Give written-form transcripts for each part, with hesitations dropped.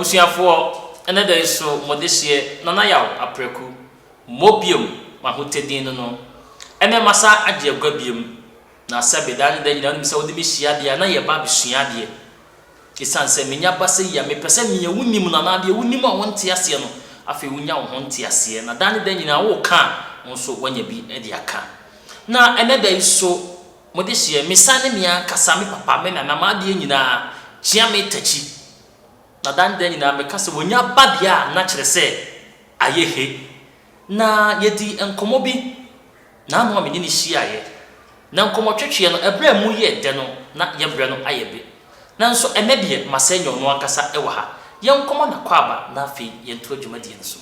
abusuafo ene there so modesie nana yaw apreku mobium mahotedin no ene masa ade agwabiem na sabe dan dan nyina nim se wode me hia de na ye ba besua de kisan se menya base ya me pese me wunim nana de wunim a wonte ase no afi wunya wo honte ase na dan dan nyina wo ka nso wanya bi e de aka na ene there so modesie mesane me ankasa me papa me na ma de nyina chia me TEKYI na dan dan nyina me kase wonya ba de a na kire se ayehe na yedi enkomo bi na no me ni hia ye na nkomo twetwe no ebra mu ye de no na ye bra no ayebe nanso enedie masenyo no akasa ewa ha ye nkomo na kwaba na afi ye nto adwumadie nso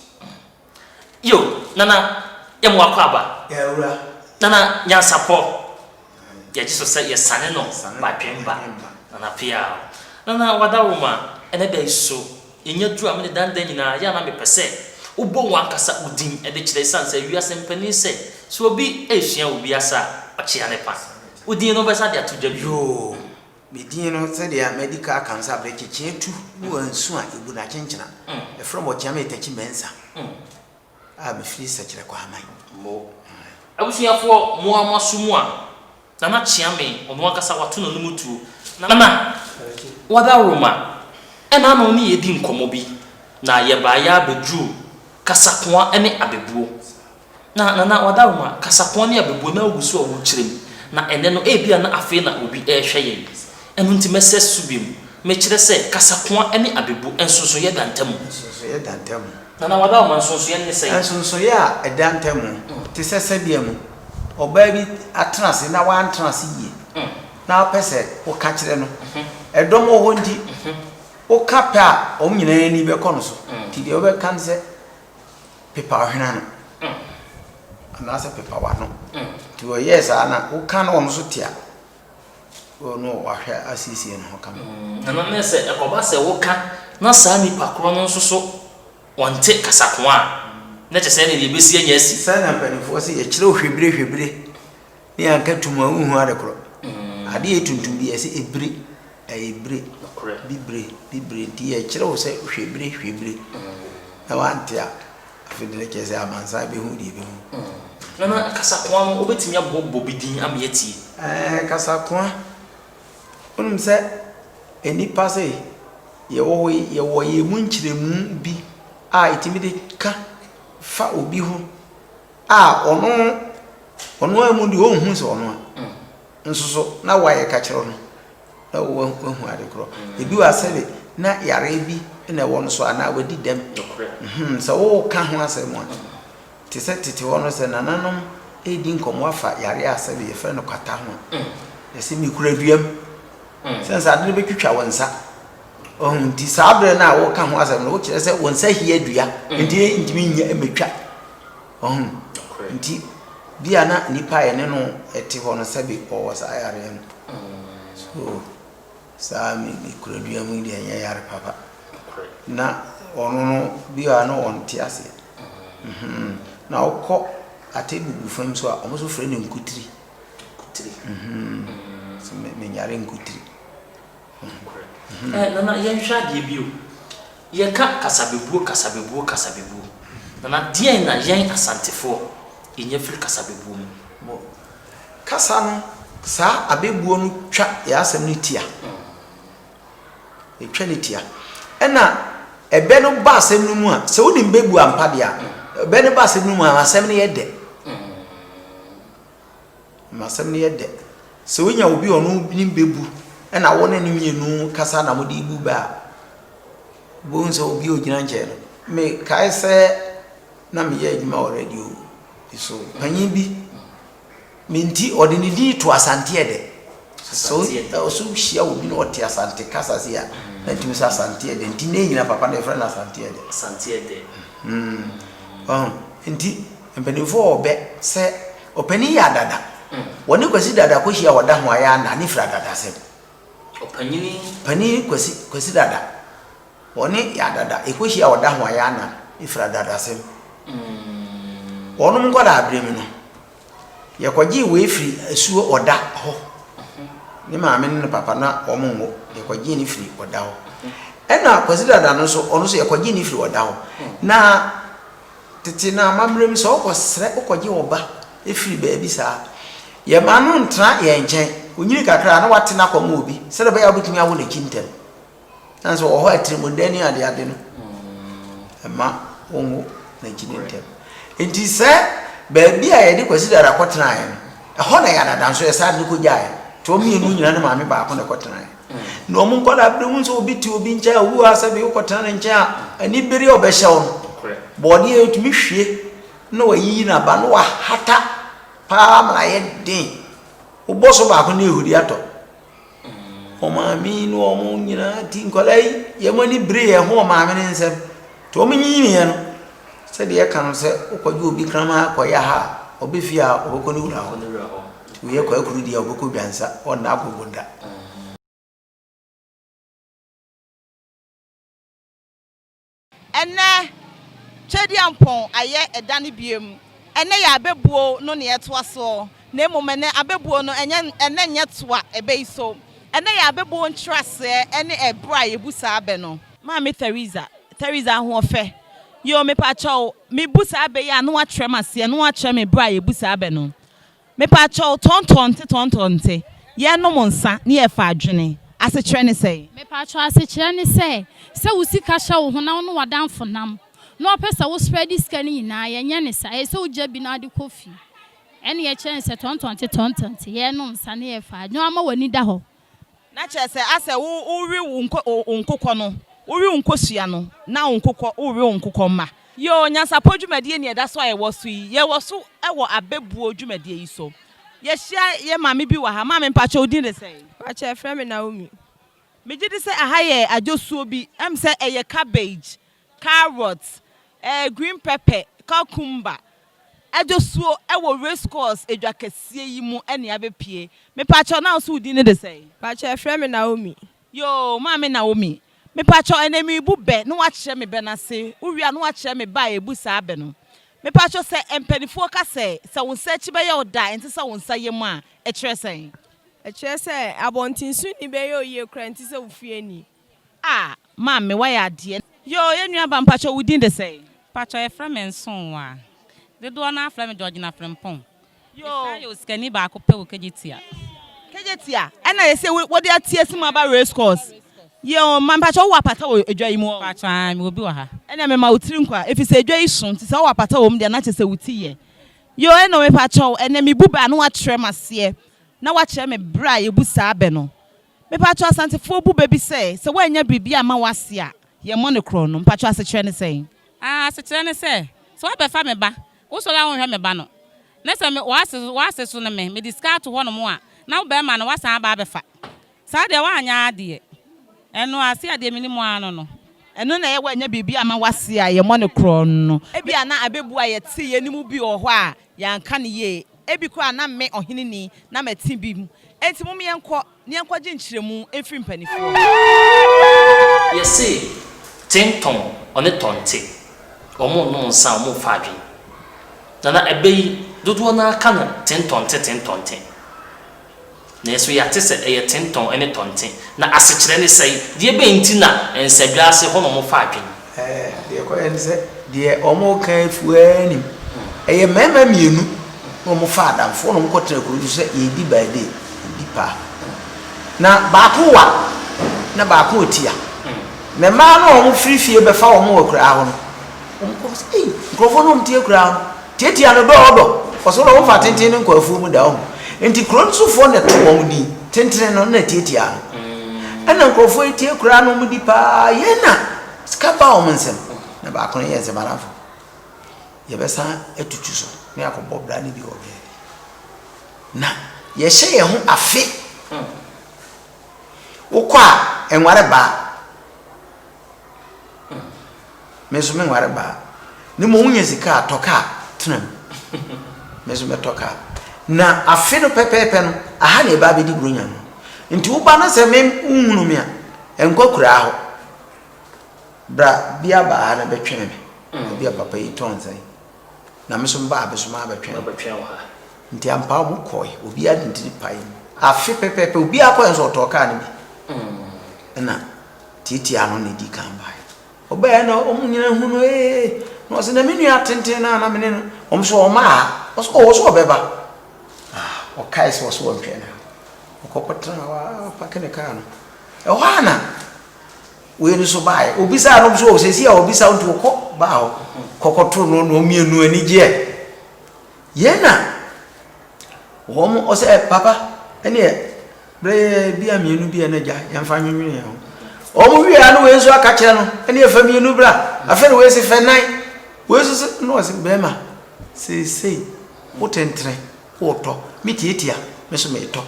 yo nana ye mo akwaba ya ura nana nyansapo ye jiso se ye sane no ba twemba nana Appiah nana wadawuma eneda iso yenye dru amene dandan nyina ya na mepese ubo wankasa udin ede kire sansa wiase mpani se so obi ehia obi asa ochia ne pa udin no besa dia todwa yo medin no se dia medical cancer break chetu no ansu a ebu na chenchena e from OKYEAME TEKYI mensa a me free se kire kwa aman mo abusuafo mo amasumu a nana chiame ono akasa watu no mutu nana wadawuma ena no ni yedi nkomo bi na ye ba ya bedru kasakoa ene abebuo na nana wadawuma kasakoa ne abebuo na oguso owo kirem na ene no ebia na afi na obi ehwe ye enu nti mese subim me kire se kasakoa ene abebuo ensoso ye dantam nana wadawuma ensoso ye ne se ensoso ye a edantam te sese bia mu oba bi atrase na wan trase ye na pese o ka kire no edom o hondi o kapa o nyina ni be kono so ti de o be kan se pepa hwena no ana se pepa wa no ti o yes ana o kan no so tia o no wa hwe asisi no ka na na se ekoba se wo ka na sa ni pakro no so wonte kasako a na che se ne de besi anya asi sa na panifo se ye kire hwebire ni anka tuma hu ade kro ade etuntum bi ese ebre bibre ti ye kire wo se hwebire na wantia afidele kese amansa be hu di be hu na kasako no obetimi abobbo bidin am yeti kasako onum se eni pase ye wo ye munchiremu bi a itimide ka fa obi hu a ono amudi ohun so ono nsoso na waye ka kire no na wo hu ade kro ebi wa sebe na yare bi na won so ana wadi dem so wo ka ho asem a te se tete wono se nananom edi nkomo afa yare asebe ye fe no kwata ho ese mi kura duam sense ade be twitwa wonsa ohun ti sabre na wo ka ho asem no wo kire se wonsa hia dua ndi ndimi nya emetwa ohun nti bia na nipa ye ne no eti ho no sebe o wasa yare no so sa mi kura duam ndi anya yare papa na ono no bia na on ti ase na okọ atebugu fam so a omo so frɛ ne nkutiri so me nyare nkutiri na yenhwa de bio ye ka kasabebuo na die na yen asantefo enye firi kasabebuo mo kasa no sa abebuo no twa ya asem ne tia etwa ne tia ena ebe no ba asem no mu a se woni mbebu ampa dia ebe no ba asem no mu a asem ne yede masem ne yede se wonya obi ono ni mbebu ena wona ne mienu kasa na mode ibu ba bo nso obi ogina nche no me kai se na me ye adwuma already o so panyin bi minti odini di to asante ede so so hia obi no ote asante kasa se ya na tumi sa asante ede nti ne nyina papa na friend asante ede nti mpanifo obe se opani ya dada woni kwasi dada ko hia woda ho aya na ni fra dada se opani kwasi dada woni ya dada e ko hia woda ho aya na ifra dada se wonu ngoda abrem no ye kwaji we free asuo oda ho ni maame ne papa na omonwo ye kwaji ni free oda ho ena consider da no so ono so yakwaji ni firi oda ho na tete na mamrem so okosre okwaji oba efiri ba bi sa ye ma no ntra ye nchen onyiri kakra na wate na kwama obi se da ba ya butumi awo na kintem nanso oho atrimodani ade no ma onwo na kintem enti se ba bi a ye de consider akotena ye ho na ya dada nso ye sa de ko jaye to mi enu nyina na maame ba ko na kotena ye no mun kola abdun so obi ti obi ncha wu asabe ukotana ncha ani bere obehya wo body etumi hwie na wayi na ba no wa hata pa ma ye din oboso ba ko na ehuri ato o maami no o mun nyina ti nkolai ye mani bere ye ho maami ne nsem to mun nyini ye no se de ye kan se ukwaji obi krama akoya ha obefia oboko ni wura ho we kwa akuru dia oboko biansa on na agogonda ene chedi ampon aye edane biem ene ya abebuo no ne yetoa so na emomene abebuo no ene nyetoa ebeiso ene ya abebuo ntrase ene ebra yebusa abe no maami Teresa ho ofe yo me pa chaw me busa abe ya no atremase no atre me bra yebusa abe no me pa chaw tontonte ye no monsa ne ye fa adwene ase kire ne sei me pa chaw ase kire ne sei se usika hya wo ho na no wadanfo nam no pesa wo spread scan nyina ye nya ne sa se uja bi na de kofi ene ye kire ne se tontonte ye no nsa ne ye fa adwene ama wani da ho na kire se ase wo wi unkokọ no uri unkosua no na unkokọ uri unkokọ ma yo nyansapo dwumadie ne da so aye wo so yi ye wo so e wo abebuo dwumadie yi so ye hia ye mame bi wa ha mame mpacho odin de sei pacha frɛ me Naomi me gidi se aha ye ajosuo bi em se eye cabbage carrots green pepper cucumber ajosuo e wo race course edwakasie yi mu ene abepie me pacho na so odin de sei pacha frɛ me Naomi yo mame Naomi me pacho enemi bu be no wa kire me be na se uwia no wa kire me ba e bu sa be no me pacho se empanifo ka se won sa chi be ye oda enti se won sa ye mu a e kire sen e kire se abontinsu ni be ye oye kra enti se ufie ni ma me wa ya ade yo yenua ba mpacho wudin de se pacho e fra me nson wa de do na fra me George na frempon yo skani ba ko pe wo kejitia ena ye se wo de atie sima ba race course yo mampacho wo apata wo edwa yi mu pacho me obi wa ha ena me ma utiri nkwa efise edwa yi sun ti se wo apata wo mu de na chese wuti ye yo ena me pacho ena me buba no wa tre mase na wa kire me bra ye bu sa abe no me pacho asantefo buba bi se wo anya bibi ama wase a ye mo ne kro no pacho ase kire ne se ase kire ne se so wa be fa me ba wo so la won hwe me ba no na se me wase so ne me discard ho no mo a na wo be ma no wasan ba be fa sa de wa anya ade eno ase ade mini mu ano no eno na ye wanya bibi ama wase a ye mo ne kro no ebi ana abebu a ye ti ye ni mu bi o ho a yanka ne ye ebi kro na me ohene ni na mati bi mu enti mu yenko gi nkyiremu efiri mpanifo ye se tenton one tonte omo no nsa omo faadwe na ebeyi dodo na aka no tentonte na eso ya tese eye tenton ene tonte na asekire ne sei de be nti na ensadwa ase ho no mo faadwe de ko ense de omo kan fuani eye mema mienu no mo faada fo no mo kotra ko se ye di ba de di pa na ba ko wa na ba ko otia me ma no mo frifie be fa wo mo wakura ho no mo ko se grofo no mtie kura ho tietia no do so no mo fa tenten no kwafu mu da ho enti kronso ne to wo ni tenten no na tietia ana grofo tie kura no mu di pa ye na skapa wo nsem na ba ko ye se barafo ye besa etutu so ne akobo bra ni bi obe na ye hye ye ho afe wo kwa enware ba meso me nware ba ni mo unye sika atoka tram meso me toka na afe no pepepe no aha na ba be di bronya no nti wo ba na se me unhunu me a enkokura ho bra bia ba ha na betwe me bia papa yi tonzai na meso mba abeso ma betwe wo ha nti ampa mo koi obi ade nti pai afe pepepe obi akọ enso otoka ne bi na titi ano ne di kan bai oba na omunyina hu no no se na menu atenten na mene no omso oma so obeba o kai so ntwe na okokotra wa pakene ka no hwana we ni so bai obisa no so sesi a obisa nto ko ba ho kokotro no mienu ani je yena wo se papa ene bre bia mienu bia na ja yamfa nwenwe ya omo wi anu we so aka kire no ene efa mienu bra afa we se fe nan we so no se bema sei wotentre woto mitietia me so me to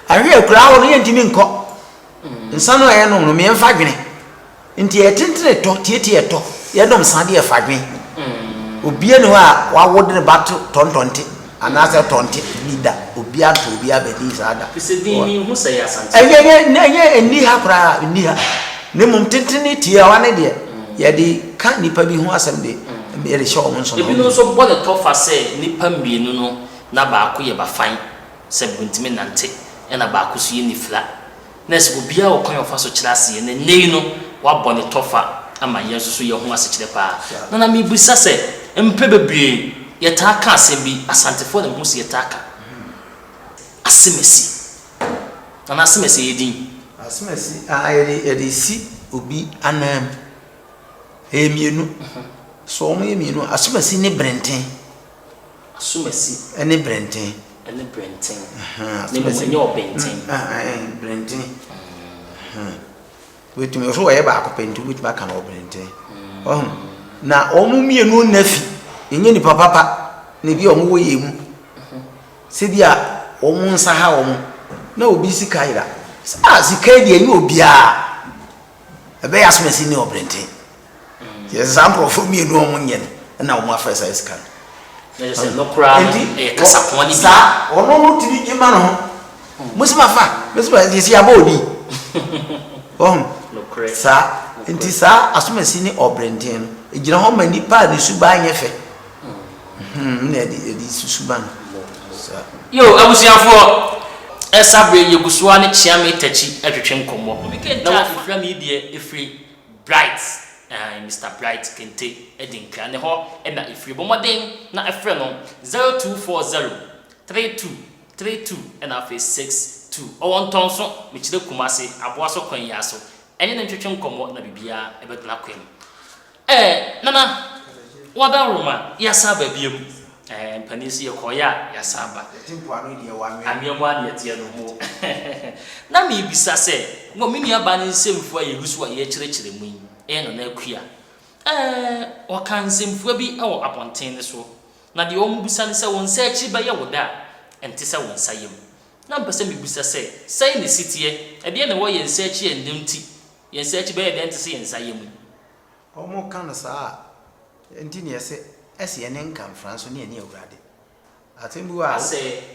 ahwe akura wo no yentimi nko nsano ye no me mfa dwene nti etentre to tietie to ye dom sade e fa dwen obie no a wa wode ne bato tontonte anasa tonte leader obia to obia bedi sada pisedini hu say asante enye eni ha kra eni ha ne mum tentene tie wa ne de ye de ka nipa bi hu asem de me re show mon so ebi no so bo the tofa say nipa mienu no na ba ko ye ba fan se buntime nante na ba ko so ye ni fla na se obia wo kan ofa so kirase ne nei no wa bo ne tofa ama yesu so ye hu ase kire pa na mi busa se mpe bebie ye ta ka asem bi asantefo na hu se ye ta ka asemesi na asemesi ye din asemesi ye si obi anam mienu so mo ye mienu asemesi ne brenten asumesi ene brenten ne mo se nyo benten brenten wetumi so ye ba akopenti wetumi aka na brenten na omu mienu nafi enye ni papa ne bi omu wo ye mu se bia omu nsa ha omu na obi sika ira sika die ni obia ebe ya asumesi ne obrenten example for me no omu nye na omu afesa sika na se no kra e kasa ko ni sa ono no tiri jima no musima fa musima disi abodi no kra sa enti sa asumesi ni obrenten no ejina ho mani pa ni suba anyefe na di susuba no sa yo abusiafo esabre yegusuwa ne chiame TEKYI atwetwe nkomo na wo fira me die efri bright Mr. Bright Kente Edinkra ne ho na efri bomoden na efre no 0240 3232 na fe 62 owonton so me kire kumase aboa so kwan ya so enye na twetwe nkomo na bibia ebetla kwem nana wada roma ya saba biem panisi yakoya ya saba timpo anu die wanwe amiemo ane tie no mo na me bisa se ngo me nua ba ne nsemfu aye rusu aye kirekire mu no na akua waka nsemfu bi awo aponten ne so na de omu bisa ne se won sa akyi ba ye woda ente se won sayem na mpese me bisa se sai ne sitie e de ne wo ye nsa akyi endemti ye nsa akyi ba ye de ente se ye nsayem omo kan sa enti ne ese ese ne nkan franso ne ne awurade atembu a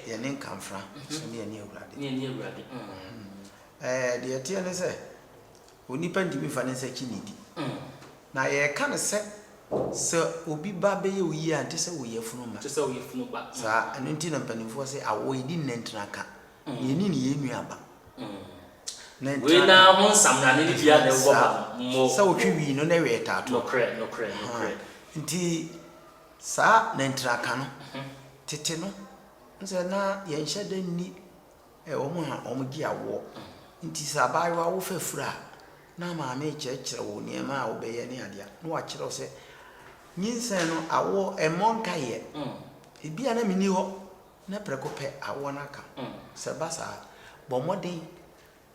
ye ne nkan fran so ne ne awurade ne awurade de tie ne se onipa ndimi fa ne nsa akyi ne di na ye kan se obi ba be ye oyi ante se wo ye funu ma se wo ye funu ba sa anu nti na mpanimfo se awo edi nnentra ka ye ni ne ye nua ba we na ho samna ne bia na wo ba mo sa wo twi no na we tato no kre nti sa nnentra ka no tete no nse na ye nhye da ni wo mo ha o mo gi awo nti sa ba yo wo fafura na ma me kyekere wo ne ma wo be ye ne ade no wa kire wo se nyinsen no awo emonka ye ebia na mini ho na preko pe awo na ka se basa bo modin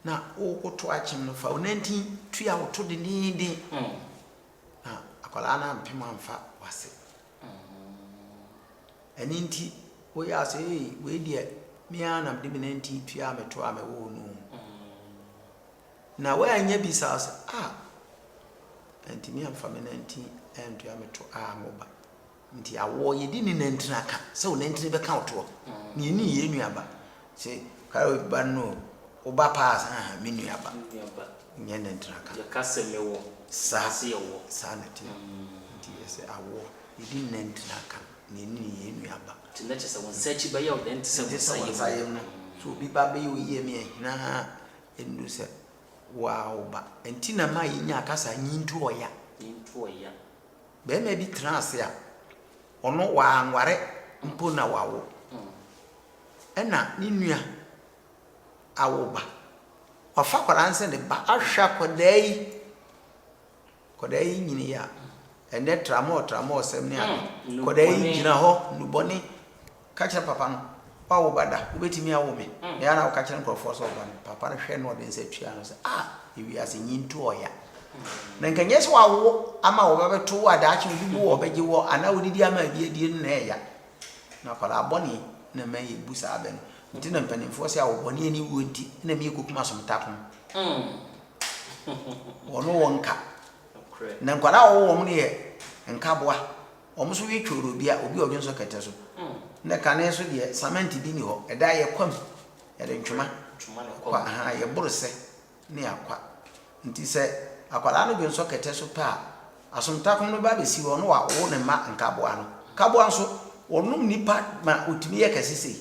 na o koto achim no fa onanti tua wo to de ni na akola na mpema mfa wase eninti wo ya se we die mi ana de binanti tua meto amewo no na we anya bisa enti mi amfa menanti entu ameto amoba nti awo ye di ni nantina ka se wo nantina be ka oto ni ni ye nuaba se ka ba no oba pass me nuaba nye nantina ka ya kase mewo sa se yewo sa na ti nti se awo ye di nantina ka ni ni ye nuaba tinna chese won search ba ya o den tse sayem no so bi ba be ye mi na endu se wow ba enti na ma yinya akasa nyintu oya be me bi trance ya ono wa anware mpo na wawo ena ni nua awo ba ofa kwaranse ne ba ahwa kodai nyini ya ene tramo sem ne ade kodai gina ho nuboni kacha papa no wawo bada ubetimi awo me ya na kacha nkrofo so ba papa no hwe no de nse tua no se iwi ase nyintu oya na nkanyesi wawo ama wo bebeto adachi bibu wo beje wo ana wodidi ama biedie no na eya na kwala aboni na maye busa aben nti na mpanimfo se awo boni ani wo nti na me kokuma somtakom wono wonka na kwala wo mo ne nka boa omo so wi tworo bia obi odwonso kete so na kane so de cement bi ni ho eda ye kwam ya de ntwuma kwa ye borose ne akwa nti se akwala no dwonso kete so pa asomtakom no ba be si wo no wa wo ne ma nka boa no ka boa so onum nipa ma otimi ye kasisi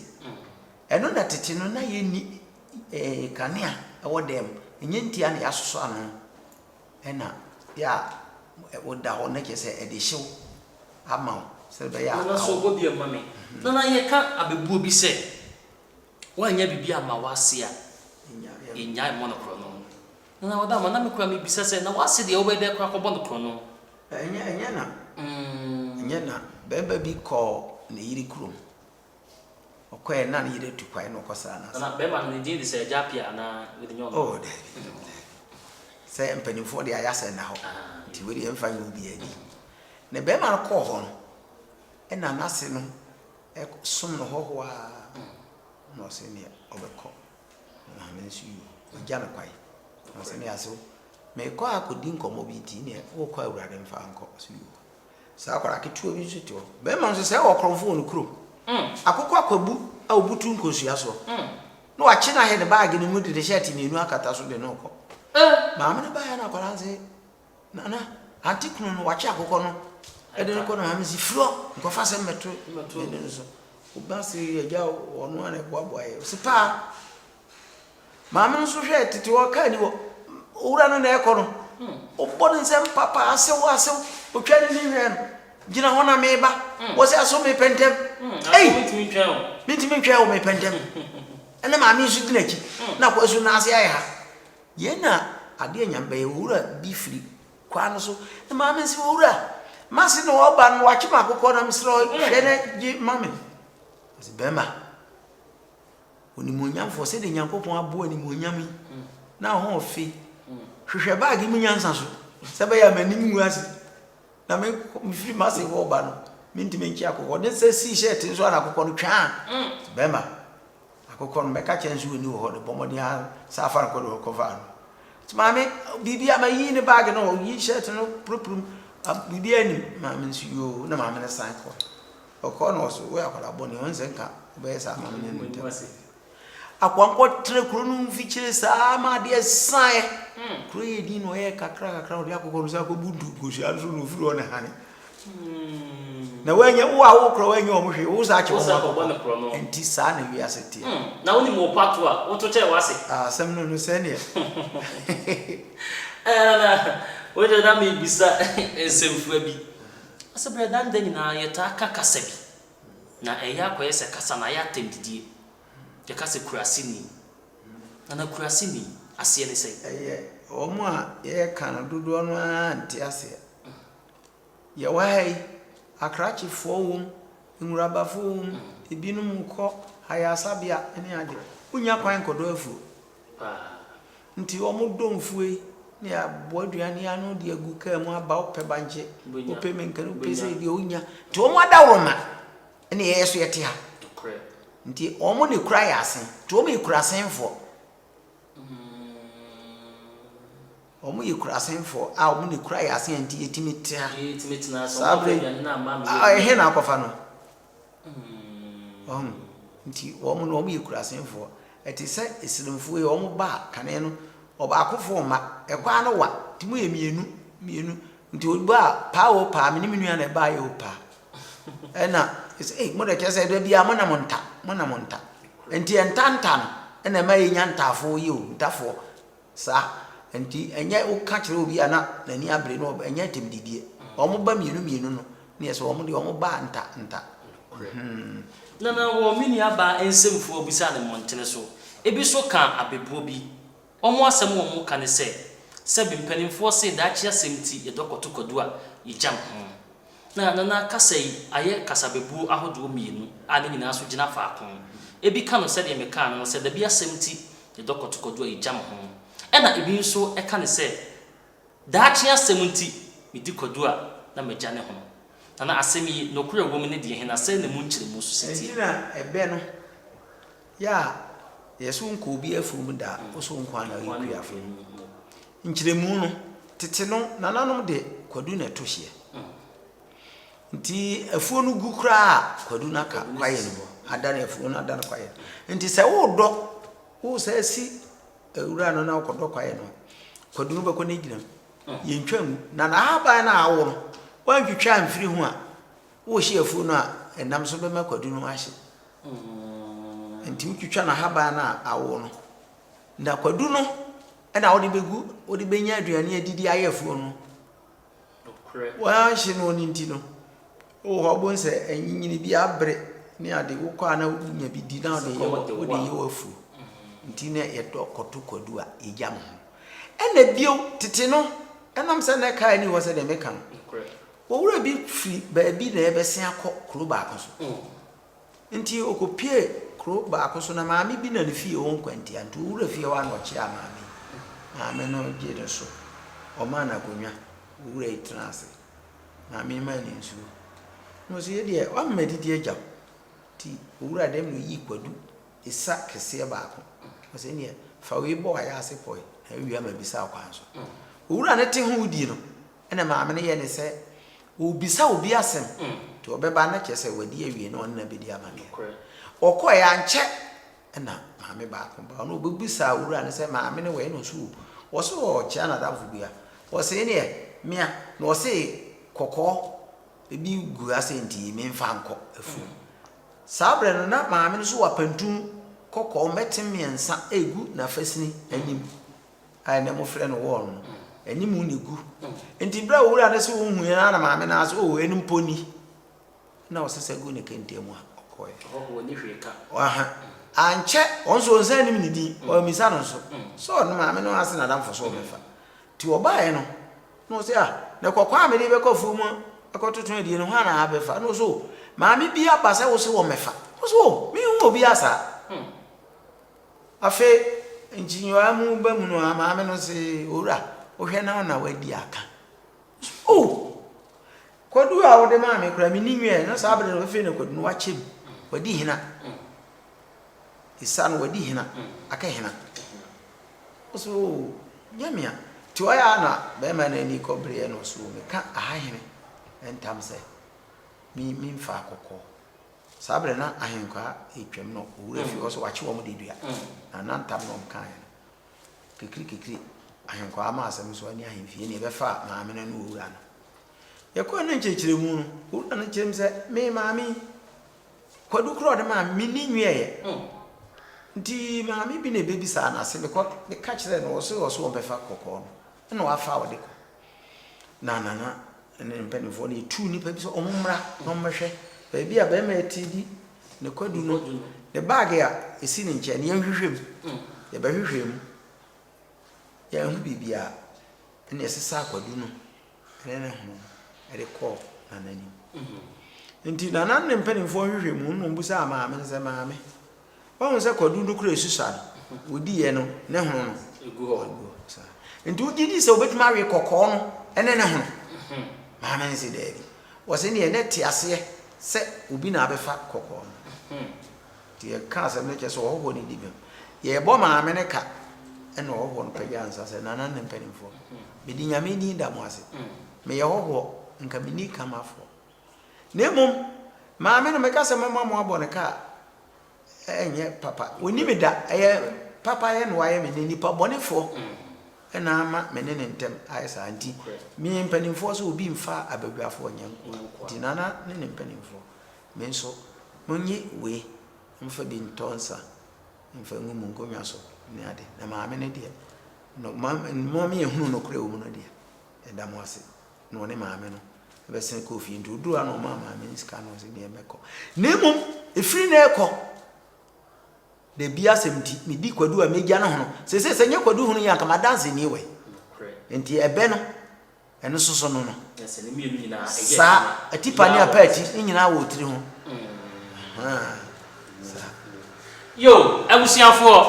eno na tete no na ye ni kanea ewo dem enye ntia na yasoso ano ena ya woda ho na kese ede hyew ama se be ya na so go bi mame na ye ka abebuo bi se wanya bibia ma wase a enya mo no kro no na wada ma na me kura me bisa se na wase de obede kra ko bo no kro no enya na beba bi ko na yiri krom okoye na yiri tukwa no kosara na beba no din de se Appiah na with nyon oh de se mpanimfo de ayase na ho ti we de emfa nyu bi ani na beba no ko ho no ena nase no som no ho a no se ne obekọ na me nsu yu oja me kwai no se ne aso me ko akodi nkomo bi ti ne wo kwa awurade mfa anko so yu sa akwara ketuo bi nso be ma nso se okromfo no kuro akokọ akwabu a obutu nkosua so no wa chi na he ne bag ni mu de shirt menu akata so de no ko ma me ba ya na akwara nse na antikunu no wa chi akokọ no e de ko na ma si flo nko fa se metro ne so obasi eja onu ana boabo aye se pa ma me nso hwe tete wo ka ni wo ura no na e ko no obon nsem papa asewo otwa ni hwe no gina ho na meba wo se aso me pentem mitimi twa o me pentem ena ma mi su dinaki na kwa su na ase aye ha ye na ade nyamba ye ura bifri kwa no so ma me si ura masi no oba no wa chima akokọ na misro hwe na gi mame se bema oni monyamfo se de nyankopon abo ani monyam na ho ofi hwehwe bag mi nyansa so se be ya manim wu ase na me mfiri masi wo ba no mintime nchi akokọ de se si shirt nso na akokọ no twa bema akokọ no meka chensu oni wo ho de bomodi ha safa ko do ko fa no timame bibia ma yi ne bag no yi shirt no proprum bibia ni ma me nsu yo na ma me na san ko okono so we akwala boni onse nka be sa ma me ni ntase akwanko tre kuro no mfichire sa ma de san kuro ye di no ye kakra o de akokoro sa ko budu gosi anso no firi ona hane na wenye wo awo kuro wenye o mohwe wo sa ache wo enti sa na wi aseti na woni mo pato a wo to che wase asem no se ne na wo de na me bisa ensemfua bi asebra dan de nyina yeta kakasa bi na eya kwese kasa na ya temdidie je kasa kurasini na kurasini asie ne sei omo a ye kan dodo no anti ase ye wai akrachi fo nwuraba fo ebinum ko hayasabia ene ade unya kwan kodo afu nti omo domfue ni aboaduane anu de agu ka mu aba ope banje ope menkanu pese de onya nti omo adawroma ene yeso yete ha nti omo ne kura yasen nti omo yekura senfo omo yekura senfo a omo ne kura yasen nti yetimitia na so omo na ma he na akofa no nti omo no omo yekura senfo eti se esirimfo e omo ba kane no oba akofo ma ekwa no wa timu ye mienu nti oba pa o pa me ni menua na ba ye o pa ena mo de kese do bia mo na monta enti entanta no ena ma ye nyantafo ye o ntafo sa enti enye wo ka kire obi ana nani abre no enye temdidie omo ba mienu no ne yeso omo de omo ba nta na wo mini aba ensemfo obisa ne montene so ebi so ka abebuo bi omo asem wo mo ka ne se bimpanimfo se daachi asemti ye dokotokodu a yijam na kasai aye kasabebuo ahodo mienu ani nyina so gina faako ebi ka no se de me ka no se da bi asemti ye dokotokodu a yijam ena ebi nso eka ne se daachi asemti midikodu a na megane ho na asemi no kura wo me ne de hena se ne mu nkyere mu so siti na ebe no ya yeso nko obi afum da oso nko ana yekua afo nkyere mu no tete no nananom de kwadu na tohye nti afuo no gu kura kwadu na ka kwaye no adana afuo no adana kwaye nti se wo do wo se si ewura no na kodo kwaye no kwadu no be ko ne gina yentwam na aba na awo no wantwitwa amfiri ho a wo hye afuo no a enam so be ma kwadu no ahye nti wutwitwa na haba na awo no na kwadu no ena wodi begu wodi benya aduane adidi ayefuo no wa hye no ni nti no o hobo nse enyinyini bi abre ni ade wo kwa na wunya bi di na wodi ye wafu nti na ye dokoto kwadu a ejam ena bio tete no enam se na kai ni wo se de meka wo wura bi free ba bi na ebese akọ kro ba akọ so nti okopie kro ba akọ so na maami bi na ne fie won kwanti anto wura fie wa no chi maami no gye so o ma na konwa wura itrase maami ma ni nsu no so ye de wa medidi agya ti wura dem no yi kwadu isa kese ba akọ o se ne fa we bo ya ase poi na wi ama bisa akwa so wura ne te hu di no ena maami ne ye ne se obisa obi asem to obeba na kyese wadi awie na onna bedi amane okoya nche na maame ba ko ba no obisa wura ne se maame ne we no so wo so chia na dafu bia wo se ne mia na wo se kokko ebi gu asenti me mfa nko afu sabre no na maame no so wapantum kokko metem miensa egu na fasini anim ai na mo frɛ no wo no enimu ne gu enti bra wura ne se wo hu ya na maame na so o enim poni na wo sese gu ne kente mu akoye ho ni hweka aha anche onso onsa nim ne di o misa no so no maame no ase na damfo so mefa ti obae no no se na kokwa me de be kofu mu akototo edi no ha na abefa no so maame bi abase wo se wo mefa so mi hu obi asa afe njinyo amu ba mu no maame no se ora ohwe na wadi aka kwadu a wode maame kura mi ni nwe na sabre no fe ne kwadu no wachem wadi hina isan wadi hina aka hina so nyamia ti oya na be ma na ni kobre no so me ka ahahene entam se mi mfa akoko sabre na ahenkwa etwem no owura fi so wache wo mo de dua na nantam no mkan kekri ahenkwa ama asem so ani ahemfie ne befa maame no owura no yakọ na nchechire mu no owura no chem se me maame kwadu kro de ma mi ni nwie nti maame bi na bebisa na ase me ka kire no so befa kokọ no na wafa wode ko na ne mpanifo ne tu ni pa bi so omumra no mmehwe ba bi a ba ma etidi ne kwadu no ne bag ya esi ne nche ne yanhwehwem ya ba hwehwem ya hu bibia ne esesa kwadu no ne ho ere ko na nani nti na nan ne mpanifo hwehwem no mbusa maame ne se maame won se kwadu no kura esusa wodi ye no ne ho no egu ho sa nti ugidi se obetuma we kokọ no ene ne ho maame ne se debi wo se ne ne ti ase se obi na abefa kokọ no ti e ka se ne cheso ho ho ni dibe ye bo maame ne ka ene ho ho no pagya ansa se na nan ne mpanifo be di nyame ni da mo ase me ye ho ho nka me ni kamafo nemom maame no me ka se mama mo abone ka enye papa woni me da papa ye no waye me ni pa bonefo ena ama me ne ntem ayesa anti mi mpanimfo so obi mfa abadwafo nyanko dinana ne mpanimfo me nso monyi we mfa bi ntonsa mfa ngumu nkonwa so ne ade na maame ne de no mommy ehunu no kure wo no dia eda mo ase no ne maame no be sen ko fi ndu du ano maame nska no se ne meko nemum efiri na ekọ de bia semti me di kwadu a megya no ho se nye kwadu hu no yanka ma dance ni we enti ebe no eno soso no no yes ne mienu nyina sa atipa ne apati nyina wo tiri ho yo abusiafo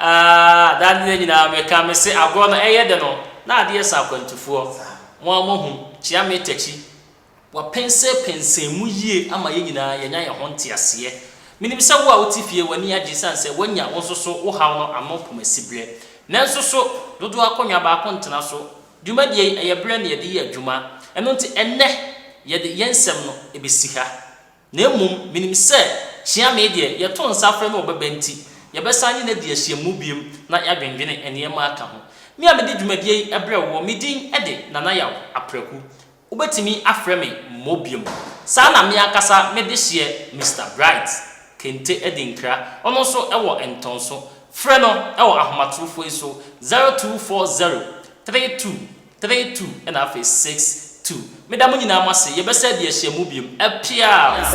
dan ne nyina me ka me se agro no eye de no na ade sa kwantufo mo amohu chia me TEKYI wa pense mu yie ama ye nyina ye nya ye ho ntiase minim se wo a wotifie wani agi sanse wanya wo soso wo haw no amopom asibre nanso so dodo akonwa ba akontena so dwumadie eye bre na ye de ye adwuma eno nti enne ye de yensem no ebesi ha na emum minim se chia me de ye to nsafre no obebenti ye besanye na de ahyiamu biem na ya dwendwene enema aka ho mi a me de dwumadie ebre wo midin ede nana yaw apreku ubetimi afre me mobiem sa na me akasa me de hye Mr Bright kente edinkra ono so ewo entonso frɛ no ewo ahomatrofo iso 02403232 and afi 62 medamo nyina amase ye besa de ahyiamu biem Appiah.